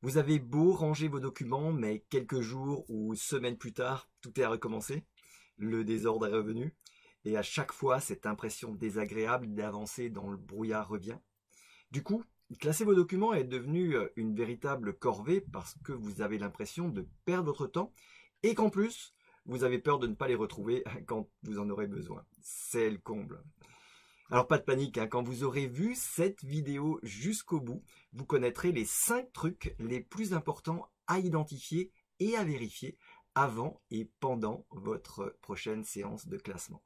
Vous avez beau ranger vos documents, mais quelques jours ou semaines plus tard, tout est à recommencer. Le désordre est revenu. Et à chaque fois, cette impression désagréable d'avancer dans le brouillard revient. Du coup, classer vos documents est devenu une véritable corvée parce que vous avez l'impression de perdre votre temps et qu'en plus, vous avez peur de ne pas les retrouver quand vous en aurez besoin. C'est le comble. Alors pas de panique, hein, quand vous aurez vu cette vidéo jusqu'au bout, vous connaîtrez les 5 trucs les plus importants à identifier et à vérifier avant et pendant votre prochaine séance de classement.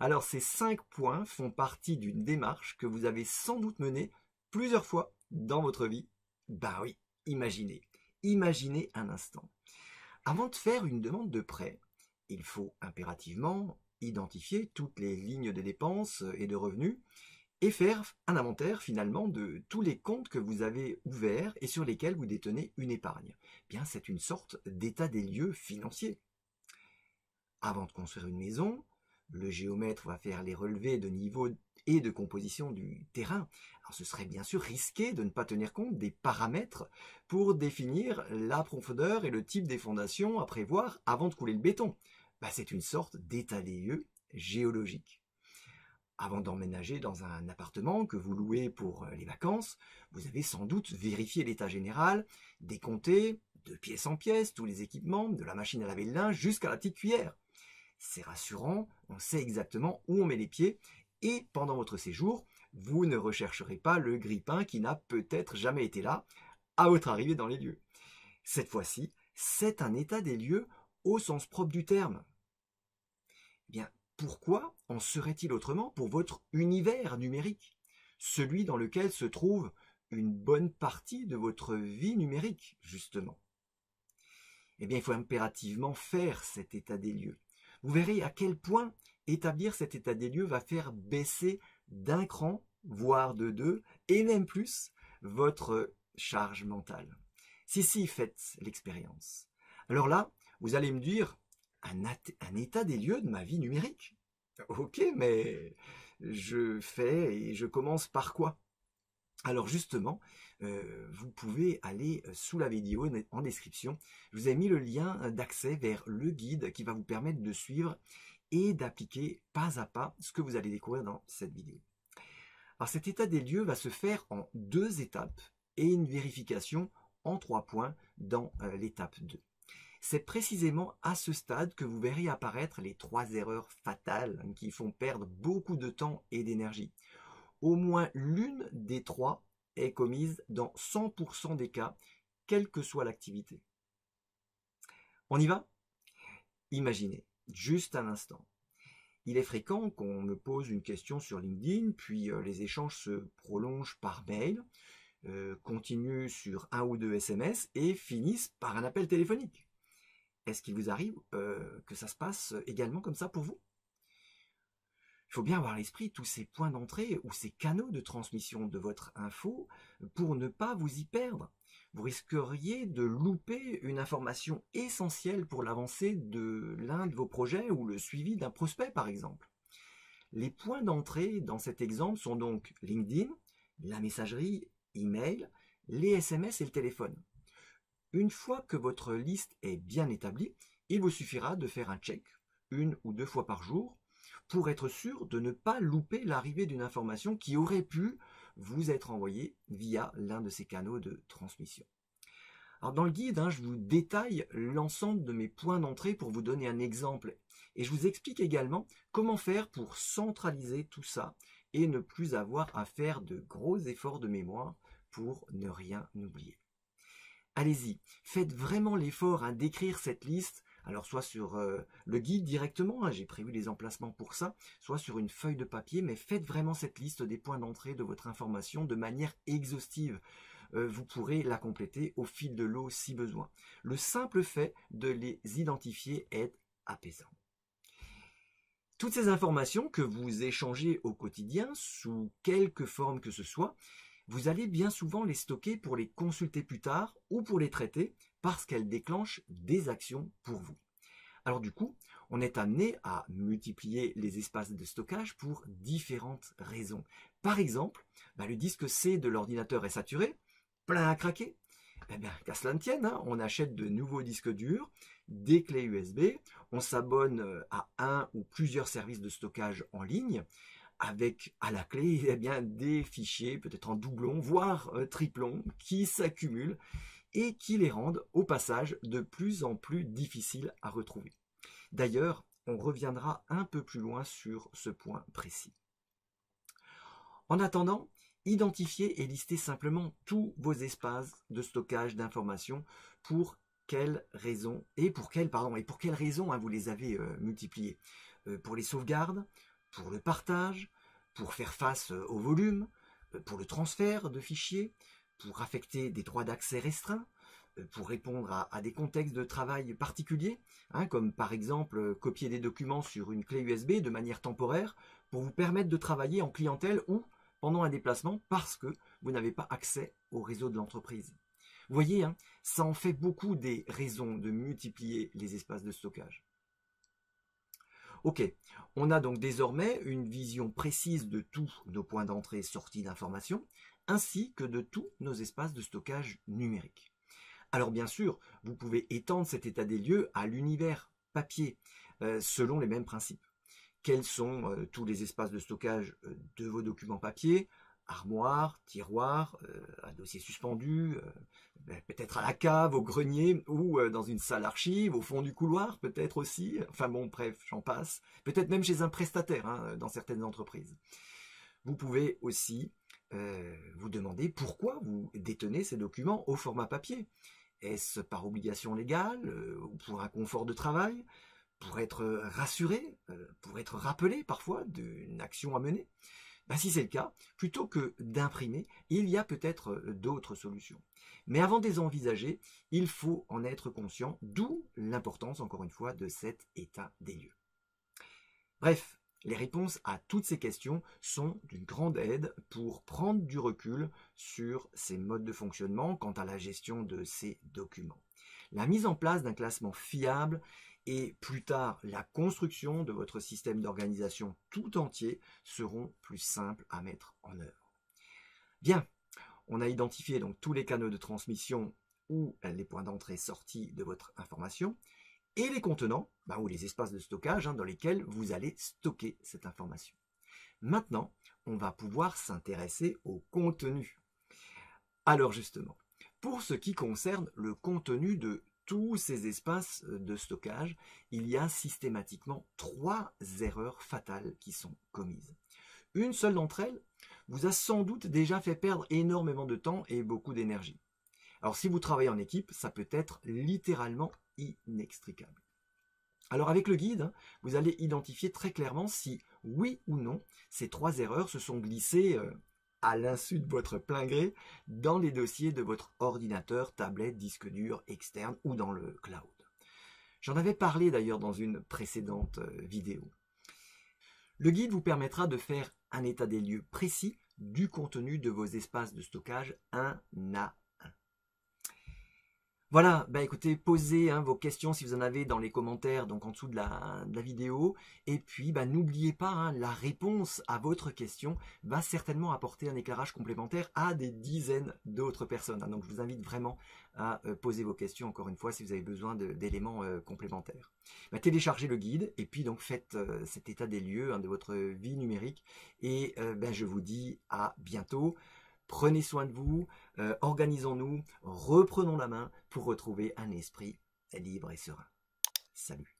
Alors ces 5 points font partie d'une démarche que vous avez sans doute menée plusieurs fois dans votre vie. Bah oui, imaginez un instant. Avant de faire une demande de prêt, il faut impérativement identifier toutes les lignes de dépenses et de revenus et faire un inventaire finalement de tous les comptes que vous avez ouverts et sur lesquels vous détenez une épargne. Bien, c'est une sorte d'état des lieux financier. Avant de construire une maison, le géomètre va faire les relevés de niveau et de composition du terrain. Alors ce serait bien sûr risqué de ne pas tenir compte des paramètres pour définir la profondeur et le type des fondations à prévoir avant de couler le béton. C'est une sorte d'état des lieux géologique. Avant d'emménager dans un appartement que vous louez pour les vacances, vous avez sans doute vérifié l'état général, décompté de pièce en pièce tous les équipements, de la machine à laver le linge jusqu'à la petite cuillère. C'est rassurant, on sait exactement où on met les pieds et pendant votre séjour, vous ne rechercherez pas le grille-pain qui n'a peut-être jamais été là à votre arrivée dans les lieux. Cette fois-ci, c'est un état des lieux au sens propre du terme. Bien, pourquoi en serait-il autrement pour votre univers numérique, celui dans lequel se trouve une bonne partie de votre vie numérique, justement? Eh bien, il faut impérativement faire cet état des lieux. Vous verrez à quel point établir cet état des lieux va faire baisser d'un cran, voire de 2, et même plus, votre charge mentale. Si, faites l'expérience. Alors là, vous allez me dire, un état des lieux de ma vie numérique. Ok, mais je fais et je commence par quoi? Alors justement, vous pouvez aller sous la vidéo en description. Je vous ai mis le lien d'accès vers le guide qui va vous permettre de suivre et d'appliquer pas à pas ce que vous allez découvrir dans cette vidéo. Alors cet état des lieux va se faire en 2 étapes et une vérification en 3 points dans l'étape 2. C'est précisément à ce stade que vous verrez apparaître les 3 erreurs fatales qui font perdre beaucoup de temps et d'énergie. Au moins l'une des 3 est commise dans 100% des cas, quelle que soit l'activité. On y va? Imaginez, juste un instant. Il est fréquent qu'on me pose une question sur LinkedIn, puis les échanges se prolongent par mail, continuent sur 1 ou 2 SMS et finissent par un appel téléphonique. Est-ce qu'il vous arrive que ça se passe également comme ça pour vous? Il faut bien avoir à l'esprit tous ces points d'entrée ou ces canaux de transmission de votre info pour ne pas vous y perdre. Vous risqueriez de louper une information essentielle pour l'avancée de l'un de vos projets ou le suivi d'un prospect par exemple. Les points d'entrée dans cet exemple sont donc LinkedIn, la messagerie, email, les SMS et le téléphone. Une fois que votre liste est bien établie, il vous suffira de faire un check 1 ou 2 fois par jour pour être sûr de ne pas louper l'arrivée d'une information qui aurait pu vous être envoyée via l'un de ces canaux de transmission. Alors dans le guide, je vous détaille l'ensemble de mes points d'entrée pour vous donner un exemple et je vous explique également comment faire pour centraliser tout ça et ne plus avoir à faire de gros efforts de mémoire pour ne rien oublier. Allez-y, faites vraiment l'effort d'écrire cette liste, alors soit sur le guide directement, j'ai prévu les emplacements pour ça, soit sur une feuille de papier, mais faites vraiment cette liste des points d'entrée de votre information de manière exhaustive. Vous pourrez la compléter au fil de l'eau si besoin. Le simple fait de les identifier est apaisant. Toutes ces informations que vous échangez au quotidien, sous quelque forme que ce soit, vous allez bien souvent les stocker pour les consulter plus tard ou pour les traiter parce qu'elles déclenchent des actions pour vous. Alors du coup, on est amené à multiplier les espaces de stockage pour différentes raisons. Par exemple, le disque C de l'ordinateur est saturé, plein à craquer. Eh bien, qu'à cela ne tienne, hein, on achète de nouveaux disques durs, des clés USB, on s'abonne à un ou plusieurs services de stockage en ligne, avec à la clé eh bien, des fichiers, peut-être en doublon, voire triplon, qui s'accumulent et qui les rendent au passage de plus en plus difficiles à retrouver. D'ailleurs, on reviendra un peu plus loin sur ce point précis. En attendant, identifiez et listez simplement tous vos espaces de stockage d'informations pour quelles raisons et pour quelles raisons hein, vous les avez multipliés. Pour les sauvegardes, pour le partage, pour faire face au volume, pour le transfert de fichiers, pour affecter des droits d'accès restreints, pour répondre à des contextes de travail particuliers, hein, comme par exemple copier des documents sur une clé USB de manière temporaire pour vous permettre de travailler en clientèle ou pendant un déplacement parce que vous n'avez pas accès au réseau de l'entreprise. Vous voyez, hein, ça en fait beaucoup des raisons de multiplier les espaces de stockage. Ok, on a donc désormais une vision précise de tous nos points d'entrée et sortie d'informations, ainsi que de tous nos espaces de stockage numériques. Alors bien sûr, vous pouvez étendre cet état des lieux à l'univers papier, selon les mêmes principes. Quels sont tous les espaces de stockage de vos documents papier, armoires, tiroirs, un dossier suspendu, peut-être à la cave, au grenier ou dans une salle archive, au fond du couloir peut-être aussi, enfin bon bref, j'en passe, peut-être même chez un prestataire hein, dans certaines entreprises. Vous pouvez aussi vous demander pourquoi vous détenez ces documents au format papier. Est-ce par obligation légale ou pour un confort de travail, pour être rassuré, pour être rappelé parfois d'une action à mener? Ben, si c'est le cas, plutôt que d'imprimer, il y a peut-être d'autres solutions. Mais avant de les envisager, il faut en être conscient, d'où l'importance, encore une fois, de cet état des lieux. Bref, les réponses à toutes ces questions sont d'une grande aide pour prendre du recul sur ces modes de fonctionnement quant à la gestion de ces documents. La mise en place d'un classement fiable et plus tard la construction de votre système d'organisation tout entier seront plus simples à mettre en œuvre. Bien, on a identifié donc tous les canaux de transmission ou les points d'entrée et sortie de votre information et les contenants, ou les espaces de stockage dans lesquels vous allez stocker cette information. Maintenant, on va pouvoir s'intéresser au contenu. Alors justement, pour ce qui concerne le contenu de tous ces espaces de stockage, il y a systématiquement 3 erreurs fatales qui sont commises. Une seule d'entre elles vous a sans doute déjà fait perdre énormément de temps et beaucoup d'énergie. Alors si vous travaillez en équipe, ça peut être littéralement inextricable. Alors avec le guide, vous allez identifier très clairement si, oui ou non, ces 3 erreurs se sont glissées à l'insu de votre plein gré dans les dossiers de votre ordinateur, tablette, disque dur externe ou dans le cloud. J'en avais parlé d'ailleurs dans une précédente vidéo. Le guide vous permettra de faire un état des lieux précis du contenu de vos espaces de stockage un à un. Voilà, écoutez, posez vos questions si vous en avez dans les commentaires, donc en dessous de la vidéo. Et puis, n'oubliez pas, la réponse à votre question va certainement apporter un éclairage complémentaire à des dizaines d'autres personnes. Donc, je vous invite vraiment à poser vos questions, encore une fois, si vous avez besoin d'éléments complémentaires. Téléchargez le guide et puis donc faites cet état des lieux de votre vie numérique. Et je vous dis à bientôt. Prenez soin de vous, organisons-nous, reprenons la main pour retrouver un esprit libre et serein. Salut!